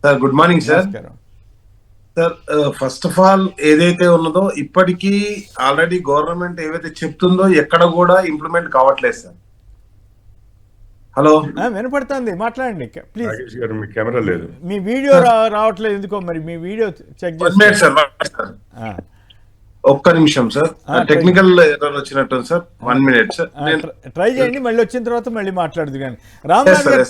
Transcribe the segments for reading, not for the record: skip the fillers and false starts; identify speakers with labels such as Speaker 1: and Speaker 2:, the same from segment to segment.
Speaker 1: Sir good morning sir.
Speaker 2: నమస్కారం.
Speaker 1: Sir first of all ఏదైతే ఉన్నదో ఇప్పటికీ ఆల్రెడీ గవర్నమెంట్ ఏవైతే చెప్తుందో ఎక్కడ కూడా ఇంప్లిమెంట్ కావట్లేదు సార్. హలో
Speaker 2: వినపడుతుంది, మాట్లాడండి ప్లీజ్.
Speaker 3: నాగేష్ గారు మీ కెమెరా లేదు.
Speaker 2: మీ వీడియో రావట్లేదు ఎందుకో, మరి మీ వీడియో చెక్
Speaker 1: 1 minute
Speaker 2: చేసి.
Speaker 1: సార్. ఒక్క నిమిషం సార్, టెక్నికల్ ఎర్రర్ వచ్చినట్టు సార్. 1 minute sir.
Speaker 2: ట్రై చేయండి, మళ్ళీ వచ్చిన తర్వాత మళ్ళీ మాట్లాడదు. కానీ రామ్నాథ్ గారు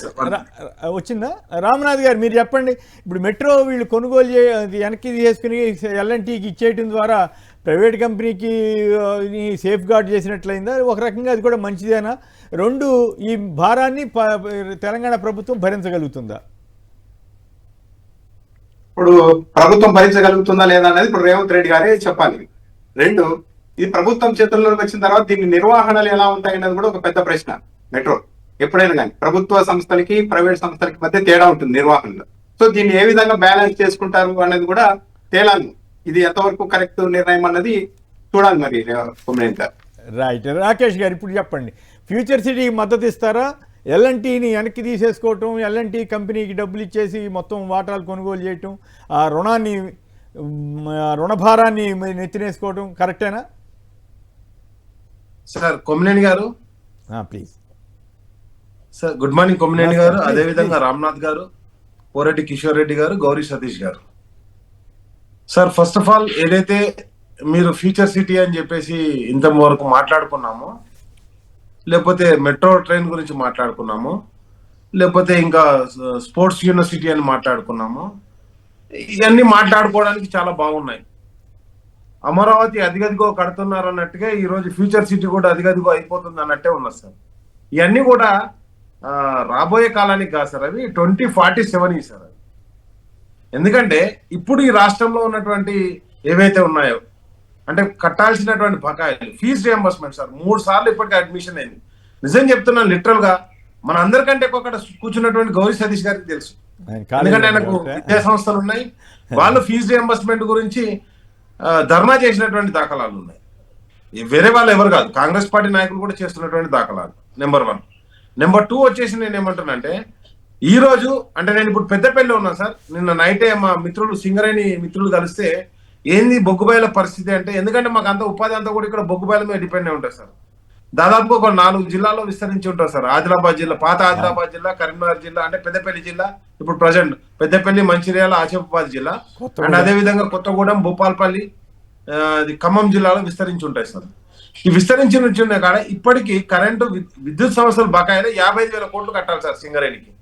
Speaker 2: వచ్చిందా? రామ్నాథ్ గారు మీరు చెప్పండి. ఇప్పుడు మెట్రో వీళ్ళు కొనుగోలు వెనక్కి తీసుకుని ఎల్ఎన్టీకి ఇచ్చేయటం ద్వారా ప్రైవేట్ కంపెనీకి సేఫ్ గార్డ్ చేసినట్లయిందా? ఒక రకంగా అది కూడా మంచిదేనా? రెండు, ఈ భారాన్ని తెలంగాణ ప్రభుత్వం భరించగలుగుతుందా?
Speaker 4: ఇప్పుడు ప్రభుత్వం భరించగలుగుతుందా లేదా అనేది ఇప్పుడు రేవంత్ రెడ్డి గారే చెప్పాలి. రెండు, ఇది ప్రభుత్వం చేతుల్లోకి వచ్చిన తర్వాత దీని నిర్వహణలు ఎలా ఉంటాయన్నది కూడా ఒక పెద్ద ప్రశ్న. మెట్రో ఎప్పుడైనా కానీ ప్రభుత్వ సంస్థలకి ప్రైవేట్ సంస్థలకి మధ్య తేడా ఉంటుంది నిర్వహణలో. సో దీన్ని ఏ విధంగా బ్యాలెన్స్ చేసుకుంటారు అనేది కూడా తేలాలి. ఇది ఎంతవరకు కరెక్ట్ నిర్ణయం అన్నది చూడాలి మరి కొమ్మినేని గారు.
Speaker 2: రైట్. రాకేష్ గారు ఇప్పుడు చెప్పండి, ఫ్యూచర్ సిటీకి మద్దతు ఇస్తారా? ఎల్ఎన్టీని వెనక్కి తీసేసుకోవటం, ఎల్ఎన్టీ కంపెనీకి డబ్బులు ఇచ్చేసి మొత్తం వాటాలు కొనుగోలు చేయటం, ఆ రుణభారాన్ని నెత్తినేసుకోవటం కరెక్టేనా?
Speaker 1: సార్ కొమ్మినేని గారు
Speaker 2: please
Speaker 1: sir. Good morning Kommineni గారు, అదేవిధంగా రామ్నాథ్ గారు, పోరెడ్డి కిషోర్ రెడ్డి గారు, గౌరీ సతీష్ గారు. సార్ ఫస్ట్ ఆఫ్ ఆల్ ఏదైతే మీరు ఫ్యూచర్ సిటీ అని చెప్పేసి ఇంతవరకు మాట్లాడుకున్నామో, లేకపోతే మెట్రో ట్రైన్ గురించి మాట్లాడుకున్నాము, లేకపోతే ఇంకా స్పోర్ట్స్ యూనివర్సిటీ అని మాట్లాడుకున్నాము, ఇవన్నీ మాట్లాడుకోవడానికి చాలా బాగున్నాయి. అమరావతి అదిగదిగో కడుతున్నారు అన్నట్టుగా ఈరోజు ఫ్యూచర్ సిటీ కూడా అదిగదిగో అయిపోతుంది అన్నట్టే ఉన్నది సార్. ఇవన్నీ కూడా రాబోయే కాలానికి కాదు సార్, అవి 2047 సార్. అవి ఎందుకంటే ఇప్పుడు ఈ రాష్ట్రంలో ఉన్నటువంటి ఏవైతే ఉన్నాయో అంటే కట్టాల్సినటువంటి బకాయిలు, ఫీజు రియంబర్స్మెంట్ సార్ 3 సార్లు ఇప్పటికీ అడ్మిషన్ అయింది. నిజం చెప్తున్నాను, లిటరల్ గా మన అందరికంటే అక్కడ కూర్చున్నటువంటి గౌరీ సతీష్ గారికి తెలుసు. ఎందుకంటే ఆయనకు విద్యా సంస్థలు ఉన్నాయి, వాళ్ళు ఫీజు రియంబర్స్మెంట్ గురించి ధర్నా చేసినటువంటి దాఖలాలు ఉన్నాయి. వేరే వాళ్ళు ఎవరు కాదు, కాంగ్రెస్ పార్టీ నాయకులు కూడా చేస్తున్నటువంటి దాఖలాలు. నెంబర్ 1. నెంబర్ 2 వచ్చేసి నేను ఏమంటున్నానంటే, ఈ రోజు అంటే నేను ఇప్పుడు పెద్దపల్లిలో ఉన్నాను సార్. నిన్న నైటే మా మిత్రులు సింగరేణి మిత్రులు కలిస్తే ఏంది బొగ్గుబాయిల పరిస్థితి అంటే, ఎందుకంటే మాకు అంత ఉపాధి అంతా కూడా ఇక్కడ బొగ్గుబాయిల మీద డిపెండ్ అయి ఉంటుంది సార్. దాదాపు ఒక 4 జిల్లాల్లో విస్తరించి ఉంటారు సార్. ఆదిలాబాద్ జిల్లా, పాత ఆదిలాబాద్ జిల్లా, కరీంనగర్ జిల్లా అంటే పెద్దపల్లి జిల్లా, ఇప్పుడు ప్రజెంట్ పెద్దపల్లి, మంచిర్యాల, ఆసిఫాబాద్ జిల్లా, అండ్ అదే విధంగా కొత్తగూడెం, భూపాల్పల్లి, ఖమ్మం జిల్లాలో విస్తరించి ఉంటాయి సార్. ఈ విస్తరించిన కాడ ఇప్పటికీ కరెంటు విద్యుత్ సంస్థలు బకాయిలు 55,000 కోట్లు కట్టాలి సార్ సింగరేణికి.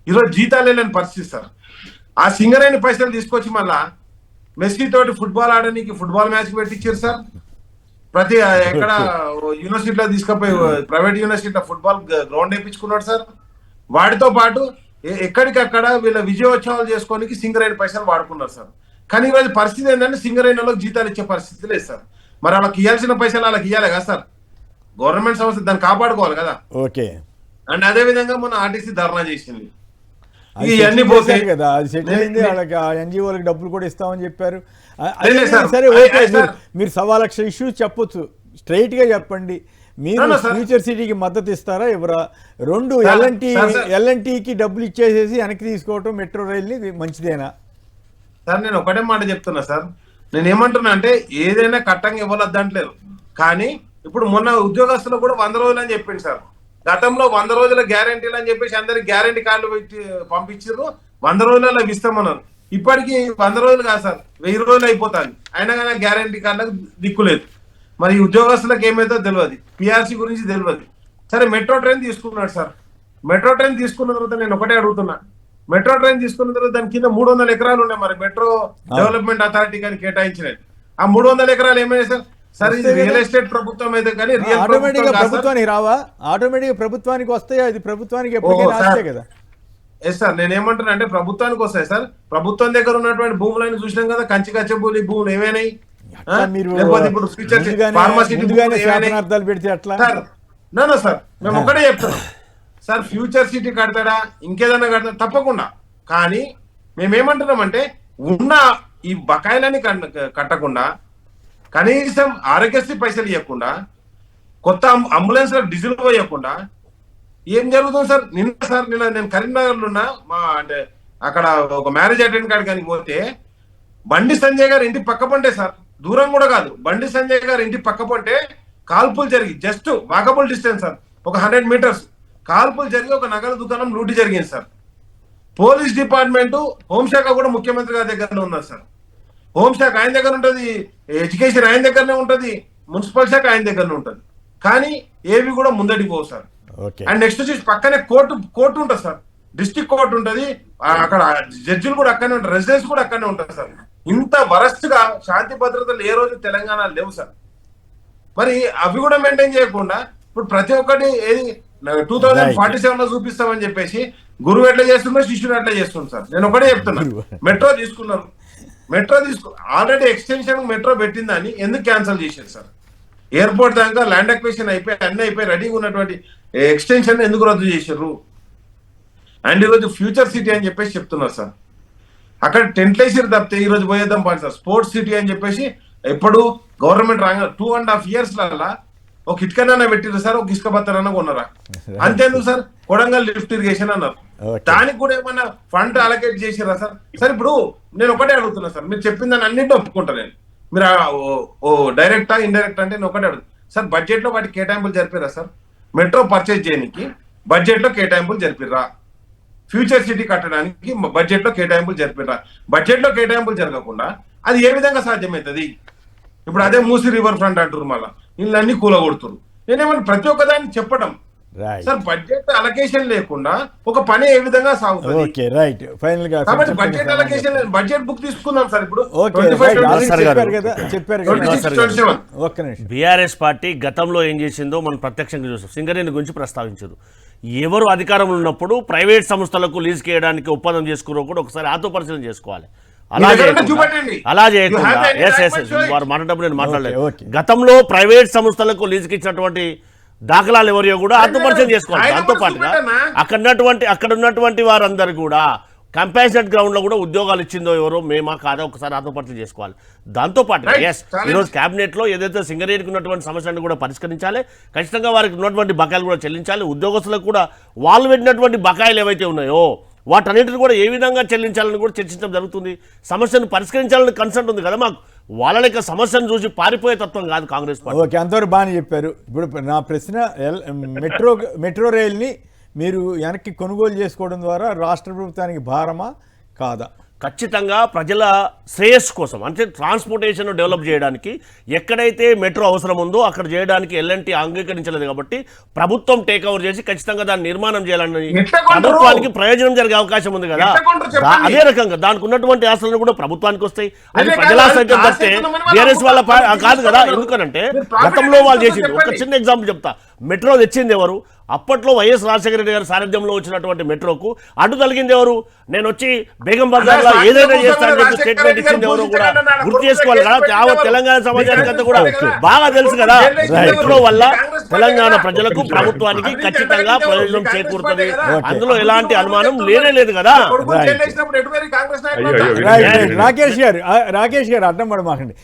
Speaker 1: ఈరోజు జీతాలు లేని పరిస్థితి సార్. ఆ సింగరేణి పైసలు తీసుకొచ్చి మళ్ళా మెస్సీ తోటి ఫుట్బాల్ ఆడడానికి ఫుట్బాల్ మ్యాచ్ పెట్టించారు సార్. ప్రతి ఎక్కడ యూనివర్సిటీలో తీసుకుపోయి ప్రైవేట్ యూనివర్సిటీలో ఫుట్బాల్ గ్రౌండ్ వేయించుకున్నాడు సార్. వాటితో పాటు ఎక్కడికక్కడ వీళ్ళ విజయోత్సవాలు చేసుకోనికి సింగరేణి పైసలు వాడుకున్నారు సార్. కానీ ఈరోజు పరిస్థితి ఏంటంటే సింగరేణిలోకి జీతాలు ఇచ్చే పరిస్థితి లేదు సార్. మరి వాళ్ళకి ఇవ్వాల్సిన పైసలు వాళ్ళకి ఇవ్వాలి కదా సార్. గవర్నమెంట్ సంస్థ దాన్ని కాపాడుకోవాలి కదా.
Speaker 2: ఓకే.
Speaker 1: అండ్ అదే విధంగా మన ఆర్టీసీ ధర్నా చేసింది.
Speaker 2: ఇవన్నీ పోతాయి కదా, అది సెటిల్ అయింది. వాళ్ళకి ఎన్జిఓలకు డబ్బులు కూడా ఇస్తామని చెప్పారు. సరే ఓకే, మీరు 1,00,000 ఇష్యూస్ చెప్పొచ్చు, స్ట్రైట్ గా చెప్పండి. మీరు ఫ్యూచర్ సిటీకి మద్దతు ఇస్తారా ఎవరా? రెండు, ఎల్ఎన్టీకి డబ్బులు ఇచ్చేసేసి వెనక్కి తీసుకోవటం మెట్రో రైల్ని మంచిదేనా
Speaker 1: సార్? నేను ఒకటే మాట చెప్తున్నా సార్. నేను ఏమంటున్నా అంటే ఏదైనా కట్టంగా ఇవ్వలేదంటలేదు, కానీ ఇప్పుడు మొన్న ఉద్యోగస్తులు కూడా 100 రోజులు అని చెప్పింది సార్. గతంలో 100 రోజుల గ్యారంటీలు అని చెప్పేసి అందరికి గ్యారంటీ కార్డులు పంపించారు, 100 రోజులలో ఇస్తామన్నారు. ఇప్పటికీ 100 రోజులు కాదు సార్, 1000 రోజులు అయిపోతాయి, అయినా కానీ గ్యారంటీ కార్డులకు దిక్కులేదు. మరి ఉద్యోగస్తులకు ఏమైతే తెలియదు, పిఆర్సీ గురించి తెలియదు. సరే మెట్రో ట్రైన్ తీసుకున్నాడు సార్. మెట్రో ట్రైన్ తీసుకున్న తర్వాత నేను ఒకటే అడుగుతున్నా, మెట్రో ట్రైన్ తీసుకున్న తర్వాత దాని కింద 300 ఎకరాలు ఉన్నాయి, మరి మెట్రో డెవలప్మెంట్ అథారిటీ కానీ కేటాయించినది. ఆ 300 ఎకరాలు ఏమైనా సార్? సరే ఇది రియల్ ఎస్టేట్ ప్రభుత్వం అయితే కానీ
Speaker 2: ఆటోమేటిక్ ప్రభుత్వానికి రావా? ఆటోమేటిక్ ప్రభుత్వానికి వస్తాయి, అది ప్రభుత్వానికి ఎప్పటికైనా వస్తాయి కదా.
Speaker 1: ఎస్ సార్, నేను ఏమంటున్నా అంటే ప్రభుత్వానికి వస్తాయి సార్. ప్రభుత్వం దగ్గర ఉన్నటువంటి భూములను చూసినాం కదా, కంచి కచ్చబూలి భూములు ఏమైనాయి. ఇప్పుడు ఫ్యూచర్
Speaker 2: అర్థాలు పెడితే అట్లా
Speaker 1: సార్ మేము ఒకటే చెప్తున్నాం సార్, ఫ్యూచర్ సిటీ కడతాడా ఇంకేదన్నా కడతా తప్పకుండా. కానీ మేమేమంటున్నామంటే ఉన్న ఈ బకాయిలని కట్టకుండా, కనీసం ఆరోగ్యశ్రీ పైసలు ఇవ్వకుండా, కొత్త అంబులెన్స్ లో డీజిల్ పోయకుండా ఏం జరుగుతుంది సార్? నిన్న నేను కరీంనగర్ లో ఉన్నా, మా అంటే అక్కడ ఒక మ్యారేజ్ అటెండ్ కాడికి కానీ పోతే బండి సంజయ్ గారు ఇంటి పక్క పంటే సార్, దూరం కూడా కాదు, బండి సంజయ్ గారు ఇంటి పక్క పంటే కాల్పులు జరిగి జస్ట్ వాకబుల్ డిస్టెన్స్ సార్, ఒక 100 మీటర్స్ కాల్పులు జరిగి ఒక నగల దుకాణం లూటీ జరిగింది సార్. పోలీస్ డిపార్ట్మెంట్, హోంశాఖ కూడా ముఖ్యమంత్రి గారి దగ్గరనే ఉన్నారు సార్. హోంశాఖ ఆయన దగ్గర ఉంటుంది, ఎడ్యుకేషన్ ఆయన దగ్గరనే ఉంటుంది, మున్సిపల్ శాఖ ఆయన దగ్గరనే ఉంటుంది, కానీ ఏవి కూడా ముందడికి పోవు సార్. అండ్ నెక్స్ట్ వచ్చేసి పక్కనే కోర్టు ఉంటుంది సార్, డిస్ట్రిక్ట్ కోర్టు ఉంటుంది, అక్కడ జడ్జిలు కూడా అక్కడనే ఉంటారు, రెసిడెన్స్ కూడా అక్కడనే ఉంటుంది సార్. ఇంత వరస్ట్ గా శాంతి భద్రతలు ఏ రోజు తెలంగాణ లేవు సార్. మరి అవి కూడా మెయింటైన్ చేయకుండా ఇప్పుడు ప్రతి ఒక్కటి ఏది 2047 లో చూపిస్తామని చెప్పేసి గురువు ఎట్లా చేస్తున్నా, శిష్యుడు ఎట్లా చేస్తుంది సార్. నేను ఒకటే చెప్తున్నా, మెట్రో తీసుకున్నారు, ఆల్రెడీ ఎక్స్టెన్షన్ మెట్రో పెట్టిందని ఎందుకు క్యాన్సిల్ చేశారు సార్? ఎయిర్పోర్ట్ దాకా ల్యాండ్ అక్విజిషన్ అయిపోయి అన్ని అయిపోయి రెడీగా ఉన్నటువంటి ఎక్స్టెన్షన్ ఎందుకు రద్దు చేశారు? అండ్ ఈరోజు ఫ్యూచర్ సిటీ అని చెప్పేసి చెప్తున్నారు సార్. అక్కడ టెంట్లు వేసిరు తప్పితే ఈ రోజు పోయేద్దాం పాడు సార్. స్పోర్ట్స్ సిటీ అని చెప్పేసి ఎప్పుడు గవర్నమెంట్ రాగా 2.5 years లలో ఒక ఇటుకనన్నా పెట్టిరు సార్, ఒక ఇసుక బత్తనన్నా కొన్నారా? అంతేందుకు సార్, కొడంగల్ లిఫ్ట్ ఇరిగేషన్ అన్నారు, దానికి కూడా ఏమన్నా ఫండ్ అలొకేట్ చేసిరా సార్? సార్ ఇప్పుడు నేను ఒకటే అడుగుతున్నా సార్, మీరు చెప్పిన దాన్ని అన్నింటి ఒప్పుకుంటా నేను, మీరు ఓ డైరెక్టా ఇండైరెక్ట్ అంటే నేను ఒకటే అడుగుతాను సార్. బడ్జెట్ లో వాటి కేటాయింపులు జరిపిరా సార్? మెట్రో పర్చేజ్ చేయడానికి బడ్జెట్ లో కేటాయింపులు జరిపిరా? ఫ్యూచర్ సిటీ కట్టడానికి బడ్జెట్ లో కేటాయింపులు జరిపిరా? బడ్జెట్ లో కేటాయింపులు జరగకుండా అది ఏ విధంగా సాధ్యమవుతుంది? ఇప్పుడు అదే మూసీ రివర్ ఫ్రంట్ అంటారు, మళ్ళీ వీళ్ళన్నీ కూలగొడుతున్నారు. నేనేమన్నా ప్రతి ఒక్కదాన్ని చెప్పడం సార్, బడ్జెట్ అలొకేషన్ లేకుండా ఒక పని ఏ విధంగా సాగుతుంది?
Speaker 2: ఓకే రైట్, ఫైనల్ గా
Speaker 1: కాబట్టి బడ్జెట్ అలొకేషన్ బడ్జెట్ బుక్ తీసుకుందాం సార్. ఇప్పుడు
Speaker 3: బీఆర్ఎస్ పార్టీ గతంలో ఏం చేసిందో మనం ప్రత్యక్షంగా చూసాం. సింగరేణి గురించి ప్రస్తావించారు. ఎవరు అధికారంలో ఉన్నప్పుడు ప్రైవేట్ సంస్థలకు లీజ్ చేయడానికి ఒప్పందం చేసుకున్నా కూడా ఒకసారి ఆతో పరిశీలన చేసుకోవాలి. అలా చేయకుండా వారు మాట్లాడేటప్పుడు నేను మాట్లాడలేదు. గతంలో ప్రైవేట్ సంస్థలకు లీజుకి ఇచ్చినటువంటి దాఖలాలు ఎవరియో కూడా ఆత్మపరిచయం చేసుకోవాలి. దాంతో పాటుగా అక్కడ ఉన్నటువంటి వారందరూ కూడా కంపాషనెట్ గ్రౌండ్ లో కూడా ఉద్యోగాలు ఇచ్చిందో ఎవరో మేమా కాదా ఒకసారి ఆత్మపరిచయం చేసుకోవాలి. దాంతో పాటుగా ఈరోజు కేబినెట్ లో ఏదైతే సింగరేణికి ఉన్నటువంటి సమస్యలను కూడా పరిష్కరించాలి, ఖచ్చితంగా వారికి ఉన్నటువంటి బకాయిలు కూడా చెల్లించాలి. ఉద్యోగస్తులకు కూడా వాళ్ళు పెట్టినటువంటి బకాయిలు ఏవైతే ఉన్నాయో వాటన్నిటిని కూడా ఏ విధంగా చెల్లించాలని కూడా చర్చించడం జరుగుతుంది. సమస్యను పరిష్కరించాలని కన్సర్న్ ఉంది కదా మాకు. వాళ్ళ యొక్క సమస్యను చూసి పారిపోయే తత్వం కాదు కాంగ్రెస్ పార్టీ.
Speaker 2: ఓకే, అంతవరకు బాగానే చెప్పారు. ఇప్పుడు నా ప్రశ్న, మెట్రో రైల్ని మీరు వెనక్కి కొనుగోలు చేసుకోవడం ద్వారా రాష్ట్ర ప్రభుత్వానికి భారమా కాదా?
Speaker 3: ఖచ్చితంగా ప్రజల శ్రేయస్సు కోసం, అంటే ట్రాన్స్పోర్టేషన్ డెవలప్ చేయడానికి ఎక్కడైతే మెట్రో అవసరం ఉందో అక్కడ చేయడానికి ఎల్ఎన్టీ అంగీకరించలేదు కాబట్టి ప్రభుత్వం టేక్ ఓవర్ చేసి ఖచ్చితంగా దాన్ని నిర్మాణం చేయాలని ప్రభుత్వానికి ప్రయోజనం జరిగే అవకాశం ఉంది కదా. అదే రకంగా దానికి ఉన్నటువంటి ఆశలను కూడా ప్రభుత్వానికి వస్తాయి. అది ప్రజల ఆశ తప్పితే బీఆర్ఎస్ వాళ్ళ కాదు కదా. ఎందుకనంటే గతంలో వాళ్ళు చేసింది, ఒక చిన్న ఎగ్జాంపుల్ చెప్తా. మెట్రో తెచ్చింది ఎవరు? అప్పట్లో వైఎస్ రాజశేఖర రెడ్డి గారి సారథ్యంలో వచ్చినటువంటి మెట్రోకు అడ్డు తొలగింది ఎవరు? నేను వచ్చి బేగం బజార్ లో ఏదైనా చేస్తానని చెప్పి స్టేట్మెంట్ ఇచ్చింది ఎవరు కూడా గుర్తు చేసుకోవాలి కదా. యావత్ తెలంగాణ సమాజానికి అంతా కూడా బాగా తెలుసు కదా. మెట్రో వల్ల తెలంగాణ ప్రజలకు, ప్రభుత్వానికి ఖచ్చితంగా ప్రయోజనం చేకూరుతుంది, అందులో ఎలాంటి అనుమానం లేనే లేదు కదా.
Speaker 2: రాకేష్ గారు అడ్డం పడమాకండి.